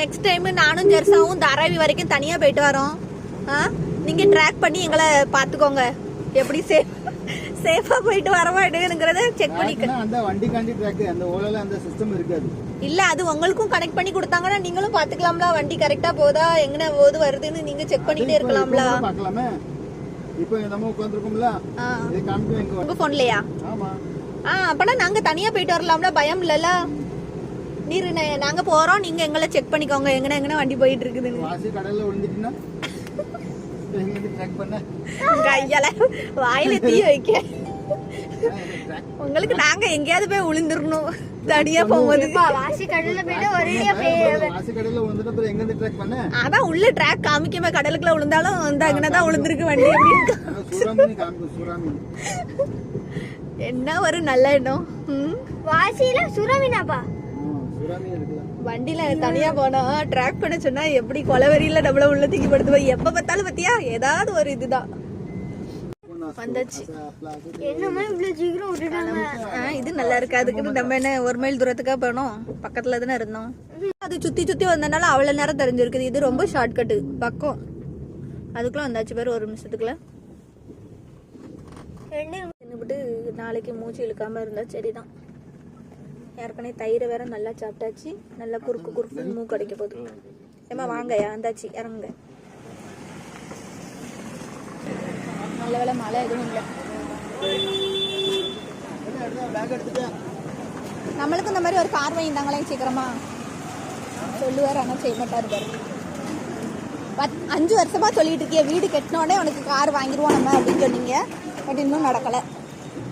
Next time நானும் ஜெர்சாவும் தாராவி வரைக்கும் தனியா போயிட்டு வரோம். நீங்க ட்ராக் பண்ணி எங்களை பாத்துக்கோங்க, எப்படி சேஃபா போயிட்டு வரமாட்டேங்கிறத செக் பண்ணிக்க. அந்த வண்டிக்காண்டி ட்ராக், அந்த ஓலால அந்த சிஸ்டம் இருக்காது. இல்ல அது உங்களுக்கும் கனெக்ட் பண்ணி கொடுத்தாங்கன்னா நீங்களும் பாத்துக்கலாம்ல, வண்டி கரெக்டா போதா எங்கன போது வருதுன்னு நீங்க செக் பண்ணிட்டே இருக்கலாம்ல. பார்க்கலாமே. இப்போ நம்ம உட்கார்ந்திருக்கோம்ல, இது காமிக்க உங்க போன்லயா? ஆமா. அப்பனா நாங்க தனியா போயிட்டு வரலாம்ல, பயம் இல்லல. நீர் நாங்க போறோம், நீங்க எங்களை செக் பண்ணிக்கோங்க எங்கன வண்டி போயிட்டு இருக்குதுன்னு. வாசி கடல்ல விழுந்துட்டீனா எங்க ட்ராக் பண்ண கையால வாயில தீ வைக்க. உங்களுக்கு நாங்க எங்கயாவது போய் விழுந்துறணும் தனியா போகும்போது. வாசி கடல்ல போயிட்டு வாசி கடல்ல விழுந்துட்டு அப்புறம் எங்க இருந்து ட்ராக் பண்ண? அதான் உள்ள ட்ராக் காமிக்கவே, கடலுக்குள்ள விழுந்தாலும் அந்த அங்கனதான் விழுந்திருக்கு வண்டி அப்படின்னு. சூறாமணி காமிக்கும், சூறாமணி. என்ன ஒரு நல்ல இடம். வாசியில சுறாமீனாப்பா, சூறாமணி இருக்குல்ல. வண்டியில தனியா போனா ட்ராக் பண்ண சொன்னா எப்படி கொலவெறியில நம்மள உள்ள தூக்கி படுத்துவோம். எப்ப பார்த்தாலும் பத்தியா ஏதாவது ஒரு இதுதான் வந்தாச்சு. என்னமா இவ்வளவு சீக்கிரம் விட்டுட்டாங்க. இது நல்லா இருக்கு. அதுக்குன்னு நம்ம என்ன 1 மைல் தூரத்துக்கா போனோம், பக்கத்துல தானே இருந்தோம். அது சுத்தி சுத்தி வந்தனால அவ்வளவு நேரம் தெரிஞ்சிருக்குது. இது ரொம்ப ஷார்ட் கட்டு பக்கம். அதுக்குள்ள வந்தாச்சு பேர் 1 நிமிஷத்துக்குள்ள. தின்னுபிட்டு நாளைக்கு மூச்சு இழுக்காம இருந்தா சரிதான். ஏற்கனவே தயிரை வேற நல்லா சாப்பிட்டாச்சு. நல்லா குறுக்கு குறுக்கு மூக்கு அடைக்க போகுது. ஏமா வாங்கயா, வந்தாச்சு, இறங்குங்க. நல்ல வேலை மழை எதுவும் இல்லை. நம்மளுக்கும் இந்த மாதிரி ஒரு கார் வாங்கிட்டாங்களே சீக்கிரமா சொல்லுவார். ஆனால் செய்ய மாட்டாரு பாரு. 5 வருஷமா சொல்லிட்டு இருக்கிய வீடு கட்டினோடனே உனக்கு கார் வாங்கிடுவோம் நம்ம அப்படின்னு சொன்னீங்க. பட் இன்னும் நடக்கலை.